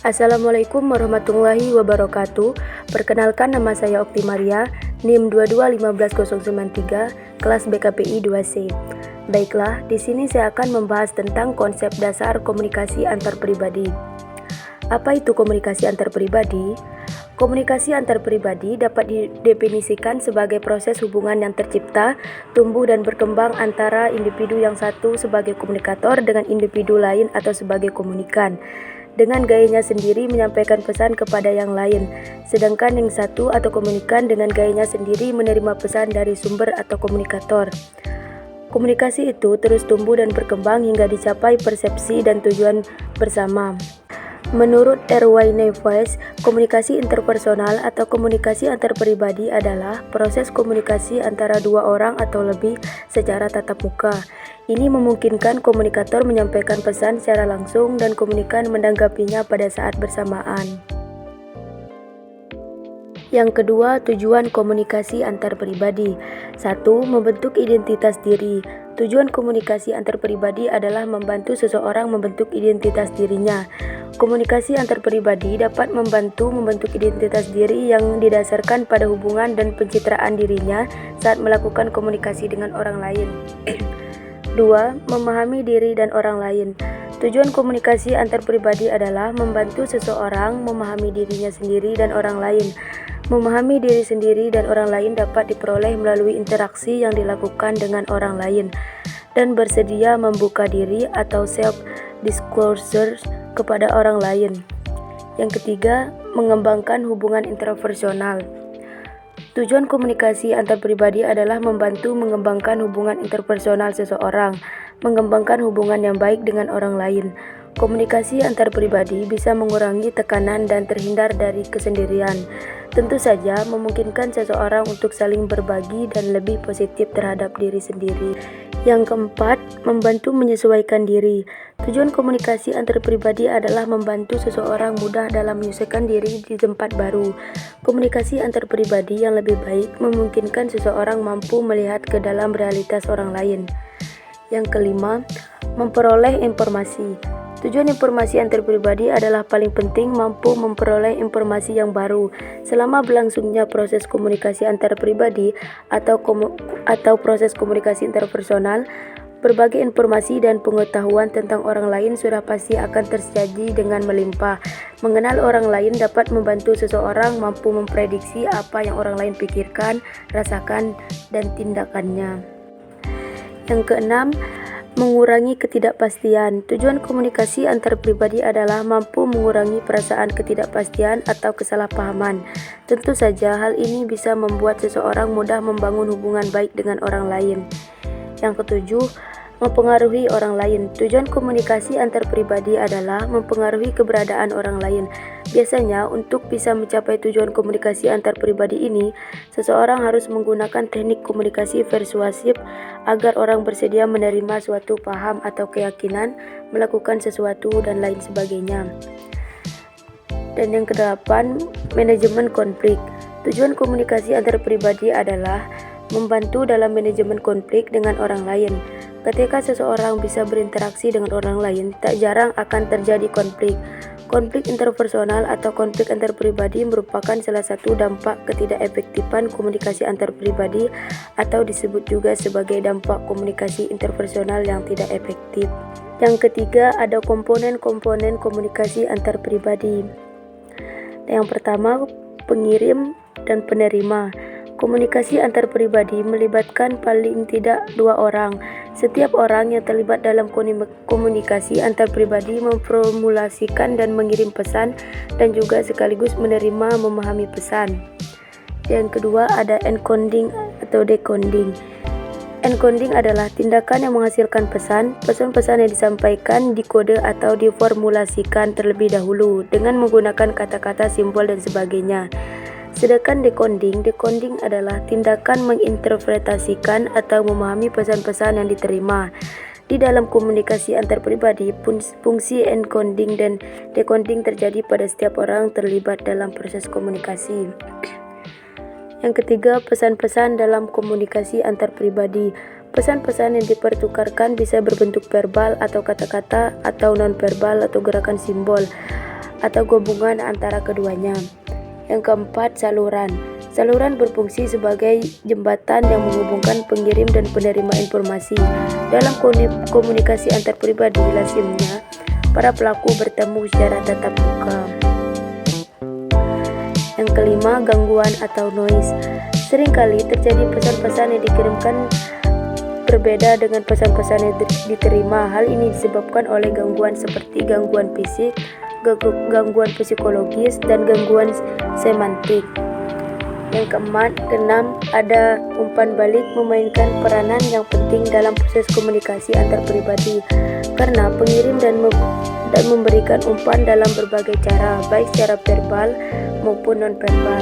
Assalamualaikum warahmatullahi wabarakatuh. Perkenalkan, nama saya Okti Maria, NIM 2215093, kelas BKPI 2C. Baiklah, di sini saya akan membahas tentang konsep dasar komunikasi antar pribadi. Apa itu komunikasi antar pribadi? Komunikasi antar pribadi dapat didefinisikan sebagai proses hubungan yang tercipta, tumbuh dan berkembang antara individu yang satu sebagai komunikator dengan individu lain atau sebagai komunikan, dengan gayanya sendiri menyampaikan pesan kepada yang lain, sedangkan yang satu atau komunikan dengan gayanya sendiri menerima pesan dari sumber atau komunikator. Komunikasi itu terus tumbuh dan berkembang hingga dicapai persepsi dan tujuan bersama. Menurut R.Y. Neves, komunikasi interpersonal atau komunikasi antar pribadi adalah proses komunikasi antara dua orang atau lebih secara tatap muka. Ini memungkinkan komunikator menyampaikan pesan secara langsung dan komunikan menanggapinya pada saat bersamaan. Yang kedua, tujuan komunikasi antar pribadi. 1. Membentuk identitas diri. Tujuan komunikasi antar pribadi adalah membantu seseorang membentuk identitas dirinya. Komunikasi antar pribadi dapat membantu membentuk identitas diri yang didasarkan pada hubungan dan pencitraan dirinya saat melakukan komunikasi dengan orang lain. 2. Memahami diri dan orang lain. Tujuan komunikasi antar pribadi adalah membantu seseorang memahami dirinya sendiri dan orang lain. Memahami diri sendiri dan orang lain dapat diperoleh melalui interaksi yang dilakukan dengan orang lain dan bersedia membuka diri atau self-disclosure kepada orang lain. Yang ketiga, mengembangkan hubungan interpersonal. Tujuan komunikasi antar pribadi adalah membantu mengembangkan hubungan interpersonal seseorang, mengembangkan hubungan yang baik dengan orang lain. Komunikasi antar pribadi bisa mengurangi tekanan dan terhindar dari kesendirian. Tentu saja memungkinkan seseorang untuk saling berbagi dan lebih positif terhadap diri sendiri. Yang keempat, membantu menyesuaikan diri. Tujuan komunikasi antar pribadi adalah membantu seseorang mudah dalam menyesuaikan diri di tempat baru. Komunikasi antar pribadi yang lebih baik memungkinkan seseorang mampu melihat ke dalam realitas orang lain. Yang kelima, memperoleh informasi. Tujuan informasi antar pribadi adalah paling penting mampu memperoleh informasi yang baru. Selama berlangsungnya proses komunikasi antar pribadi atau proses komunikasi interpersonal, berbagai informasi dan pengetahuan tentang orang lain sudah pasti akan tersaji dengan melimpah. Mengenal orang lain dapat membantu seseorang mampu memprediksi apa yang orang lain pikirkan, rasakan, dan tindakannya. Yang keenam, mengurangi ketidakpastian. Tujuan komunikasi antar pribadi adalah mampu mengurangi perasaan ketidakpastian atau kesalahpahaman. Tentu saja hal ini bisa membuat seseorang mudah membangun hubungan baik dengan orang lain. Yang ketujuh, mempengaruhi orang lain. Tujuan komunikasi antar pribadi adalah mempengaruhi keberadaan orang lain. Biasanya, untuk bisa mencapai tujuan komunikasi antar pribadi ini, seseorang harus menggunakan teknik komunikasi persuasif agar orang bersedia menerima suatu paham atau keyakinan, melakukan sesuatu, dan lain sebagainya. Dan yang kedelapan, manajemen konflik. Tujuan komunikasi antar pribadi adalah membantu dalam manajemen konflik dengan orang lain. Ketika seseorang bisa berinteraksi dengan orang lain, tak jarang akan terjadi konflik. Konflik interpersonal atau konflik antar pribadi merupakan salah satu dampak ketidakefektifan komunikasi antar pribadi atau disebut juga sebagai dampak komunikasi interpersonal yang tidak efektif. Yang ketiga, ada komponen-komponen komunikasi antar pribadi. Yang pertama, pengirim dan penerima. Komunikasi antar pribadi melibatkan paling tidak dua orang. Setiap orang yang terlibat dalam komunikasi antar pribadi memformulasikan dan mengirim pesan dan juga sekaligus menerima memahami pesan. Yang kedua, ada encoding atau decoding. Encoding adalah tindakan yang menghasilkan pesan-pesan yang disampaikan, dikode atau diformulasikan terlebih dahulu dengan menggunakan kata-kata, simbol, dan sebagainya. Sedangkan decoding adalah tindakan menginterpretasikan atau memahami pesan-pesan yang diterima. Di dalam komunikasi antar pribadi, fungsi encoding dan decoding terjadi pada setiap orang terlibat dalam proses komunikasi. Yang ketiga, pesan-pesan dalam komunikasi antar pribadi. Pesan-pesan yang dipertukarkan bisa berbentuk verbal atau kata-kata, atau non-verbal atau gerakan simbol. atau gabungan antara keduanya. Yang keempat, saluran. Saluran berfungsi sebagai jembatan yang menghubungkan pengirim dan penerima informasi. Dalam komunikasi antar pribadi, lazimnya para pelaku bertemu secara tatap muka. Yang kelima, gangguan atau noise. Seringkali terjadi pesan-pesan yang dikirimkan berbeda dengan pesan-pesan yang diterima. Hal ini disebabkan oleh gangguan seperti gangguan fisik, gangguan psikologis, dan gangguan semantik. Yang keenam, ada umpan balik memainkan peranan yang penting dalam proses komunikasi antar pribadi, karena pengirim dan memberikan umpan dalam berbagai cara, baik secara verbal maupun non-verbal.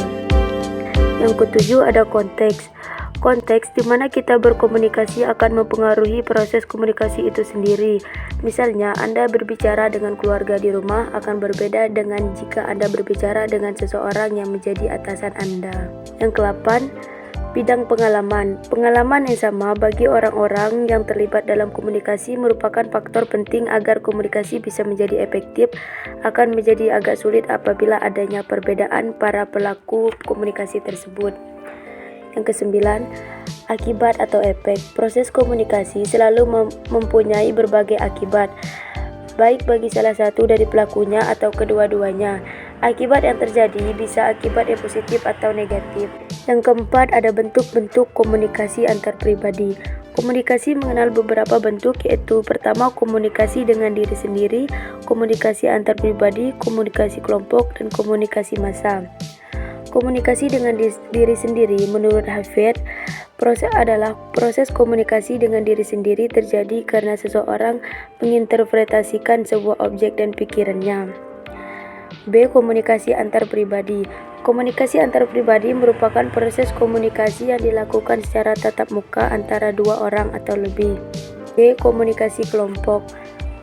Yang ketujuh, ada konteks. Konteks di mana kita berkomunikasi akan mempengaruhi proses komunikasi itu sendiri. Misalnya, Anda berbicara dengan keluarga di rumah akan berbeda dengan jika Anda berbicara dengan seseorang yang menjadi atasan Anda. Yang ke-8, bidang pengalaman. Pengalaman yang sama bagi orang-orang yang terlibat dalam komunikasi merupakan faktor penting agar komunikasi bisa menjadi efektif. Akan menjadi agak sulit apabila adanya perbedaan para pelaku komunikasi tersebut. Yang ke-9, akibat atau efek. Proses komunikasi selalu mempunyai berbagai akibat, baik bagi salah satu dari pelakunya atau kedua-duanya. Akibat yang terjadi bisa akibat yang positif atau negatif. Yang keempat, ada bentuk-bentuk komunikasi antar pribadi. Komunikasi mengenal beberapa bentuk, yaitu pertama, komunikasi dengan diri sendiri, komunikasi antar pribadi, komunikasi kelompok, dan komunikasi massa. Komunikasi dengan diri sendiri menurut Hafid, proses komunikasi dengan diri sendiri terjadi karena seseorang menginterpretasikan sebuah objek dan pikirannya. B. Komunikasi antar pribadi. Komunikasi antar pribadi merupakan proses komunikasi yang dilakukan secara tatap muka antara dua orang atau lebih. C. Komunikasi kelompok.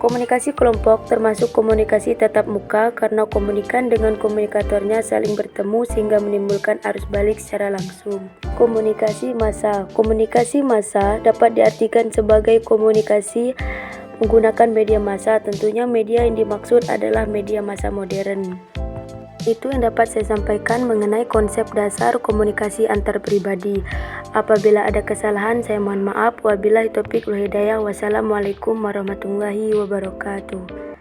Komunikasi kelompok termasuk komunikasi tatap muka karena komunikan dengan komunikatornya saling bertemu sehingga menimbulkan arus balik secara langsung. Komunikasi massa. Komunikasi massa dapat diartikan sebagai komunikasi menggunakan media massa. Tentunya media yang dimaksud adalah media massa modern. Itu yang dapat saya sampaikan mengenai konsep dasar komunikasi antar pribadi. Apabila ada kesalahan, saya mohon maaf. Wabillahi taufiq wal hidayah. Wassalamualaikum warahmatullahi wabarakatuh.